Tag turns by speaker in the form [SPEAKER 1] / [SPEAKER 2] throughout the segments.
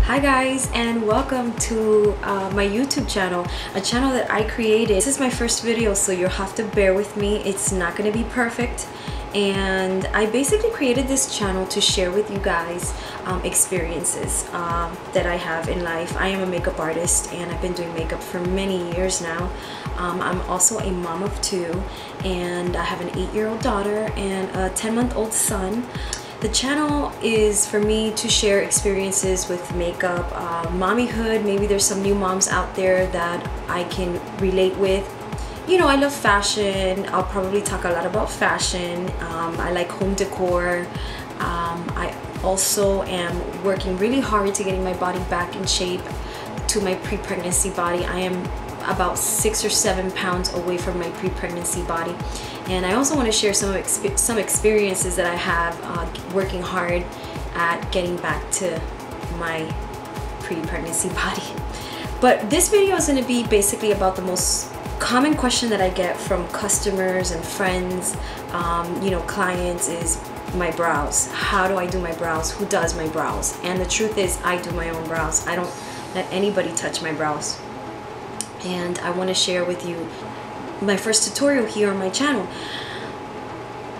[SPEAKER 1] Hi guys, and welcome to my YouTube channel, a channel that I created. This is my first video, so you'll have to bear with me. It's not going to be perfect, and I basically created this channel to share with you guys experiences that I have in life. I am a makeup artist and I've been doing makeup for many years now. I'm also a mom of two, and I have an 8-year-old daughter and a 10-month-old son. The channel is for me to share experiences with makeup, mommyhood. Maybe there's some new moms out there that I can relate with. You know, I love fashion. I'll probably talk a lot about fashion. I like home decor. I also am working really hard to getting my body back in shape to my pre-pregnancy body. I am about 6 or 7 pounds away from my pre-pregnancy body, and I also want to share some experiences that I have working hard at getting back to my pre-pregnancy body. But this video is going to be basically about the most common question that I get from customers and friends, you know, clients, is my brows. How do I do my brows? Who does my brows? And the truth is, I do my own brows. I don't let anybody touch my brows. And I want to share with you my first tutorial here on my channel.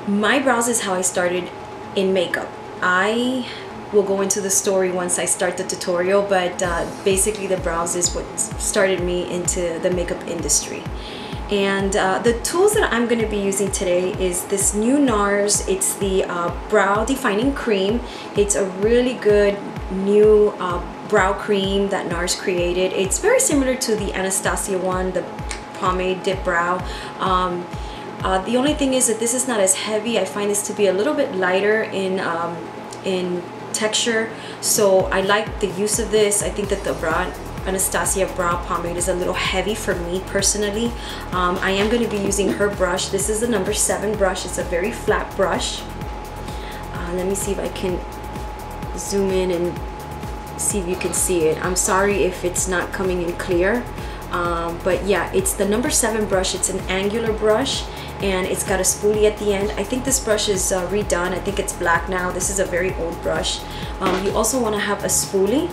[SPEAKER 1] My brows is how I started in makeup. I will go into the story once I start the tutorial, but basically the brows is what started me into the makeup industry. And the tools that I'm going to be using today is this new Nars. It's the brow defining cream. It's a really good new brow cream that Nars created. It's very similar to the Anastasia one, the pomade dip brow. The only thing is that this is not as heavy. I find this to be a little bit lighter in texture, so I like the use of this. I think that the Anastasia brow pomade is a little heavy for me personally. I am going to be using her brush. This is the number 7 brush. It's a very flat brush. Let me see if I can zoom in and see if you can see it. I'm sorry if it's not coming in clear, but yeah, it's the number 7 brush. It's an angular brush and it's got a spoolie at the end. I think this brush is redone. I think it's black now. This is a very old brush. You also want to have a spoolie,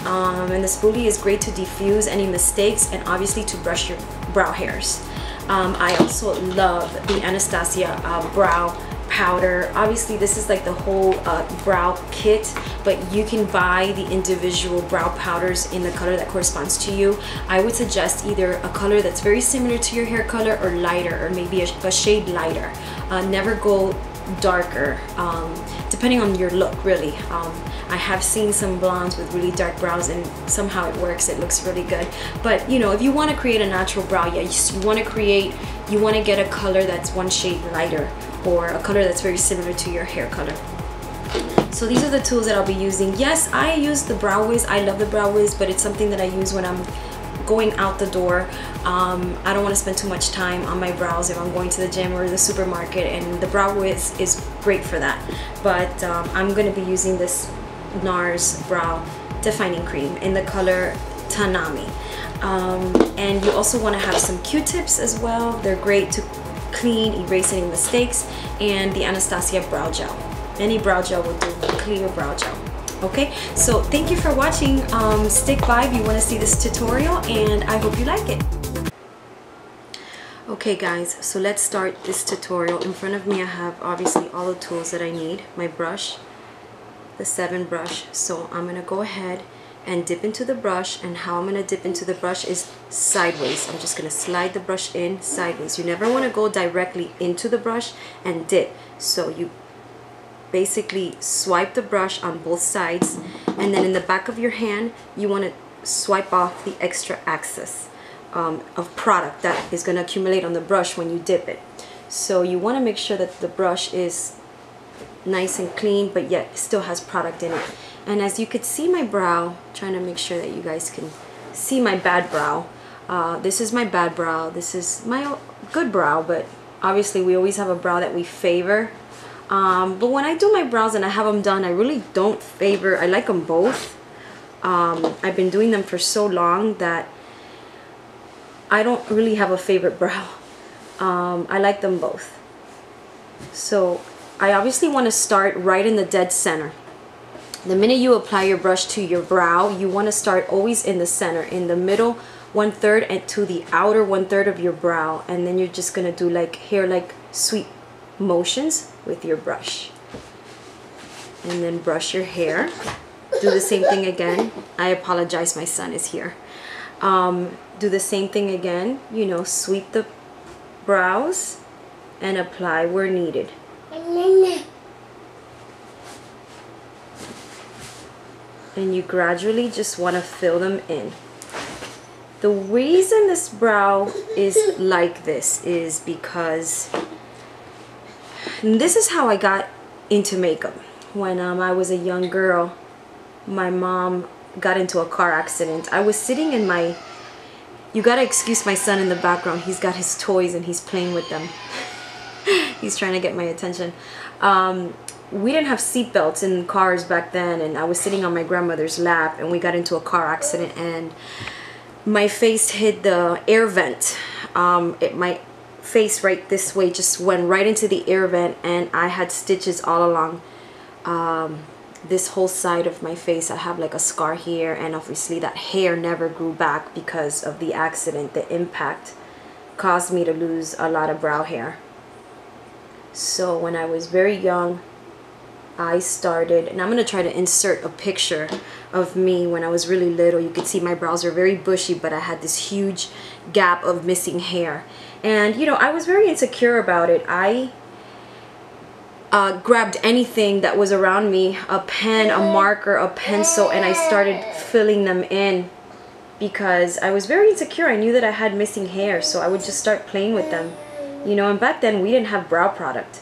[SPEAKER 1] and the spoolie is great to diffuse any mistakes and obviously to brush your brow hairs. I also love the Anastasia brow powder. Obviously this is like the whole brow kit, but you can buy the individual brow powders in the color that corresponds to you. I would suggest either a color that's very similar to your hair color or lighter, or maybe a shade lighter. Never go darker, depending on your look really. I have seen some blondes with really dark brows and somehow it works. It looks really good. But you know, if you want to create a natural brow, yes, you want to get a color that's one shade lighter, or a color that's very similar to your hair color. So these are the tools that I'll be using. Yes, I use the Brow Wiz. I love the Brow Wiz, but it's something that I use when I'm going out the door. I don't want to spend too much time on my brows if I'm going to the gym or the supermarket, and the Brow Wiz is great for that. But I'm going to be using this Nars brow defining cream in the color Tanami. And you also want to have some Q-tips as well. They're great to clean, erase any mistakes, and the Anastasia brow gel. Any brow gel will do, clear brow gel. Okay, so thank you for watching. Stick by if you want to see this tutorial, and I hope you like it. Okay guys, so let's start this tutorial. In front of me I have obviously all the tools that I need. My brush, the 7 brush. So I'm going to go ahead and dip into the brush, and how I'm going to dip into the brush is sideways. I'm just going to slide the brush in sideways. You never want to go directly into the brush and dip. So you basically swipe the brush on both sides, and then in the back of your hand you want to swipe off the extra excess of product that is going to accumulate on the brush when you dip it. So you want to make sure that the brush is nice and clean, but yet still has product in it. And as you could see my brow, trying to make sure that you guys can see my bad brow. This is my bad brow. This is my good brow, but obviously we always have a brow that we favor. But when I do my brows and I have them done, I really don't favor. I like them both. I've been doing them for so long that I don't really have a favorite brow. I like them both. So I obviously want to start right in the dead center. The minute you apply your brush to your brow, you want to start always in the center, in the middle 1/3 and to the outer 1/3 of your brow, and then you're just gonna do like hair like sweep motions with your brush, and then brush your hair. Do the same thing again. I apologize, my son is here. Do the same thing again, you know, sweep the brows and apply where needed. And you gradually just want to fill them in. The reason this brow is like this is because this is how I got into makeup. When I was a young girl, my mom got into a car accident. I was sitting in my, you gotta excuse my son in the background, he's got his toys and he's playing with them. He's trying to get my attention. We didn't have seat belts in cars back then, and I was sitting on my grandmother's lap and we got into a car accident and my face hit the air vent. My face right this way just went right into the air vent, and I had stitches all along this whole side of my face. I have like a scar here, and obviously that hair never grew back because of the accident. The impact caused me to lose a lot of brow hair. So when I was very young, I started, and I'm going to try to insert a picture of me when I was really little. You could see my brows are very bushy, but I had this huge gap of missing hair. And you know, I was very insecure about it. I grabbed anything that was around me, a pen, a marker, a pencil, and I started filling them in because I was very insecure. I knew that I had missing hair, so I would just start playing with them. You know, and back then we didn't have brow product.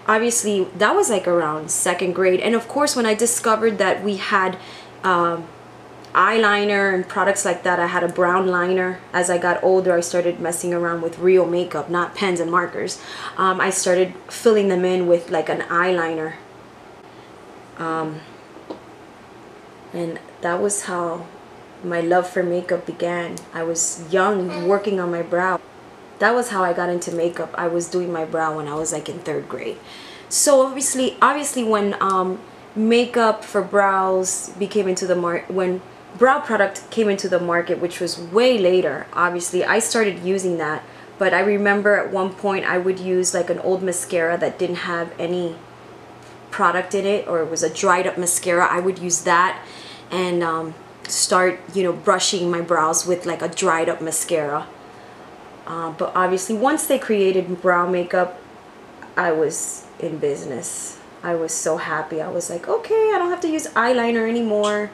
[SPEAKER 1] Obviously, that was like around 2nd grade. And of course, when I discovered that we had eyeliner and products like that, I had a brown liner. As I got older, I started messing around with real makeup, not pens and markers. I started filling them in with like an eyeliner. And that was how my love for makeup began. I was young, working on my brow. That was how I got into makeup. I was doing my brow when I was like in 3rd grade. So obviously when makeup for brows became into the market, when brow product came into the market, which was way later, obviously I started using that. But I remember at one point I would use like an old mascara that didn't have any product in it, or it was a dried up mascara. I would use that and start, you know, brushing my brows with like a dried up mascara. But obviously once they created brow makeup, I was in business. I was so happy. I was like, okay, I don't have to use eyeliner anymore.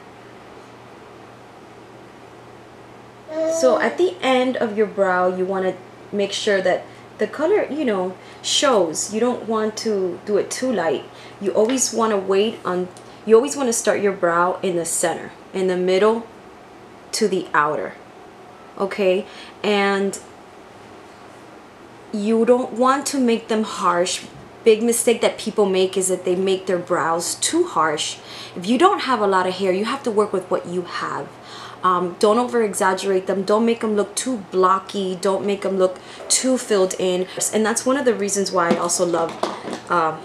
[SPEAKER 1] So at the end of your brow, you want to make sure that the color, you know, shows. You don't want to do it too light. You always want to wait on, you always want to start your brow in the center, in the middle to the outer. Okay? And you don't want to make them harsh. Big mistake that people make is that they make their brows too harsh. If you don't have a lot of hair, you have to work with what you have. Don't over exaggerate them. Don't make them look too blocky. Don't make them look too filled in. And that's one of the reasons why I also love,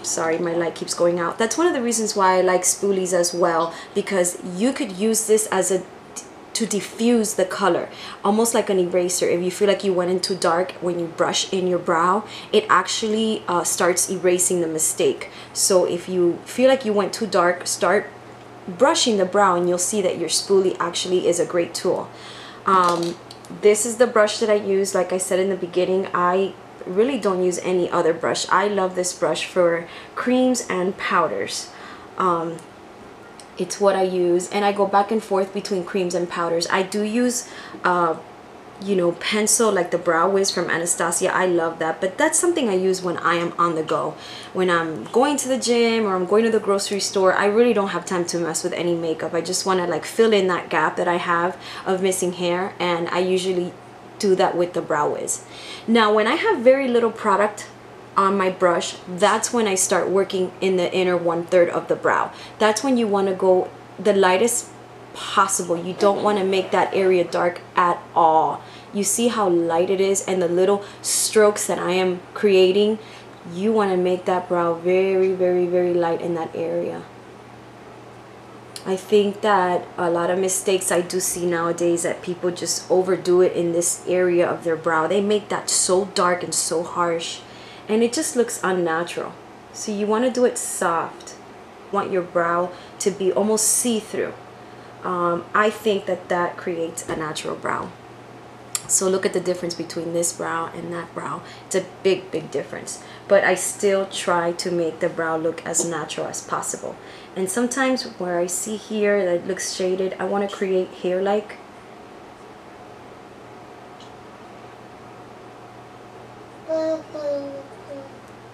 [SPEAKER 1] sorry, my light keeps going out. That's one of the reasons why I like spoolies as well, because you could use this as a to diffuse the color, almost like an eraser. If you feel like you went in too dark when you brush in your brow, it actually starts erasing the mistake. So if you feel like you went too dark, start brushing the brow and you'll see that your spoolie actually is a great tool. This is the brush that I use. Like I said in the beginning, I really don't use any other brush. I love this brush for creams and powders. It's what I use, and I go back and forth between creams and powders. I do use you know, pencil, like the Brow Wiz from Anastasia. I love that, but that's something I use when I am on the go. When I'm going to the gym or I'm going to the grocery store, I really don't have time to mess with any makeup. I just want to like fill in that gap that I have of missing hair, and I usually do that with the Brow Wiz. Now when I have very little product on my brush, that's when I start working in the inner 1/3 of the brow. That's when you want to go the lightest possible. You don't want to make that area dark at all. You see how light it is, and the little strokes that I am creating, you want to make that brow very, very, very light in that area. I think that a lot of mistakes I do see nowadays that people just overdo it in this area of their brow. They make that so dark and so harsh, and it just looks unnatural. So you want to do it soft. You want your brow to be almost see-through. I think that that creates a natural brow. So look at the difference between this brow and that brow. It's a big, big difference. But I still try to make the brow look as natural as possible. And sometimes where I see here that it looks shaded, I want to create hair-like.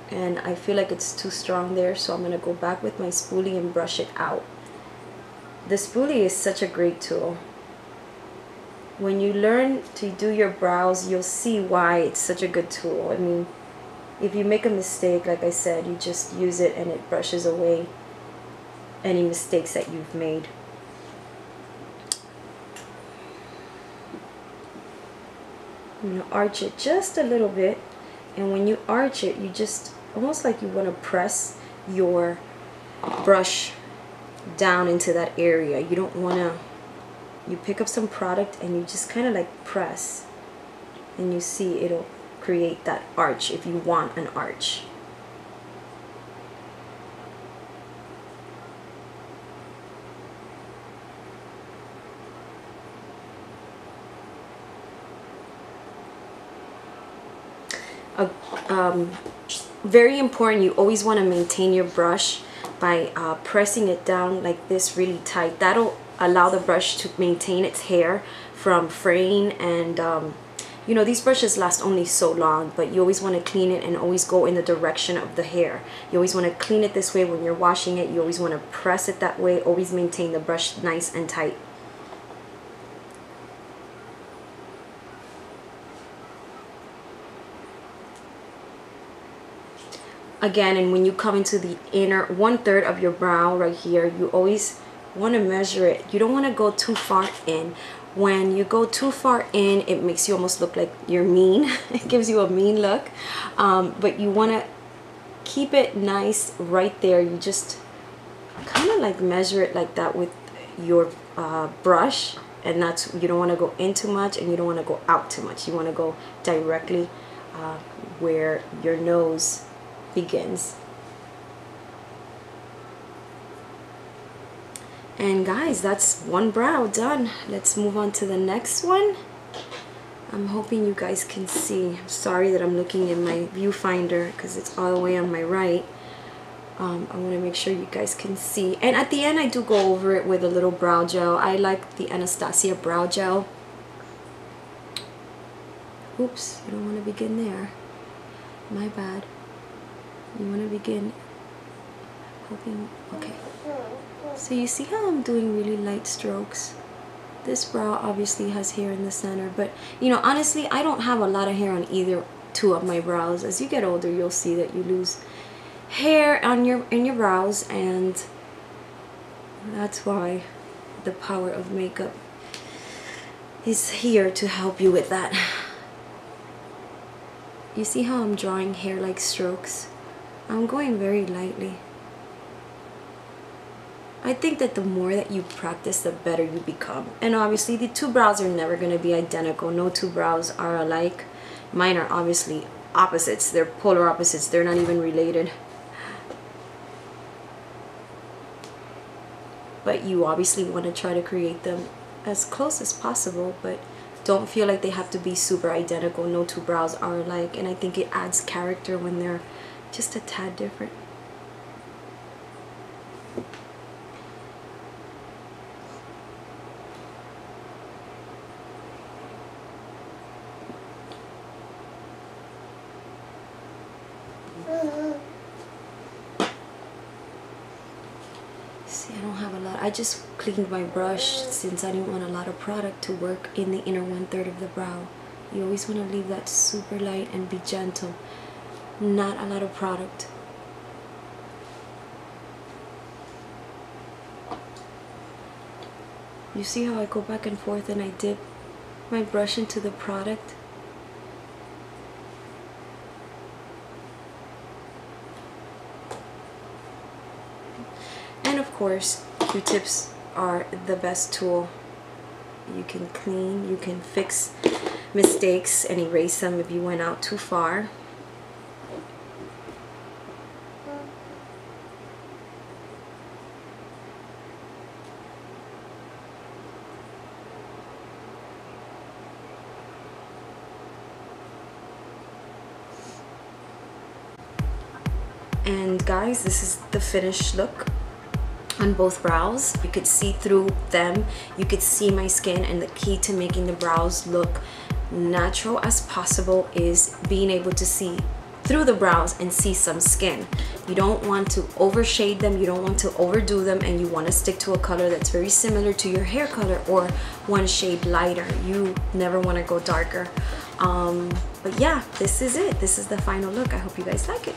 [SPEAKER 1] And I feel like it's too strong there, so I'm going to go back with my spoolie and brush it out. The spoolie is such a great tool. When you learn to do your brows, you'll see why it's such a good tool. I mean, if you make a mistake, like I said, you just use it and it brushes away any mistakes that you've made. I'm going to arch it just a little bit, and when you arch it, you just almost like you want to press your brush down into that area. You don't want to, you pick up some product and you just kind of like press, and you see it'll create that arch if you want an arch. Very important, you always want to maintain your brush by pressing it down like this really tight. That'll allow the brush to maintain its hair from fraying, and you know, these brushes last only so long, but you always want to clean it and always go in the direction of the hair. You always want to clean it this way when you're washing it. You always want to press it that way. Always maintain the brush nice and tight. Again, and when you come into the inner 1/3 of your brow right here, you always want to measure it. You don't want to go too far in. When you go too far in, it makes you almost look like you're mean. It gives you a mean look. But you want to keep it nice right there. You just kind of like measure it like that with your brush, and that's, you don't want to go in too much and you don't want to go out too much. You want to go directly where your nose begins. And guys, that's one brow done. Let's move on to the next one. I'm hoping you guys can see. I'm sorry that I'm looking in my viewfinder because it's all the way on my right. I want to make sure you guys can see. And at the end, I do go over it with a little brow gel. I like the Anastasia brow gel. Oops, you don't want to begin there. My bad. You want to begin hoping, okay. So you see how I'm doing really light strokes? This brow obviously has hair in the center, but you know, honestly, I don't have a lot of hair on either two of my brows. As you get older, you'll see that you lose hair on in your brows, and that's why the power of makeup is here to help you with that. You see how I'm drawing hair-like strokes? I'm going very lightly. I think that the more that you practice, the better you become. And obviously, the two brows are never going to be identical. No two brows are alike. Mine are obviously opposites. They're polar opposites. They're not even related. But you obviously want to try to create them as close as possible, but don't feel like they have to be super identical. No two brows are alike, and I think it adds character when they're just a tad different. See, I don't have a lot. I just cleaned my brush since I didn't want a lot of product to work in the inner 1/3 of the brow. You always want to leave that super light and be gentle. Not a lot of product. You see how I go back and forth and I dip my brush into the product? And of course, Q-tips are the best tool. You can clean, you can fix mistakes and erase them if you went out too far. And guys, this is the finished look on both brows. You could see through them, you could see my skin, and the key to making the brows look natural as possible is being able to see through the brows and see some skin. You don't want to overshade them, you don't want to overdo them, and you want to stick to a color that's very similar to your hair color or one shade lighter. You never want to go darker. But yeah, this is it. This is the final look. I hope you guys like it.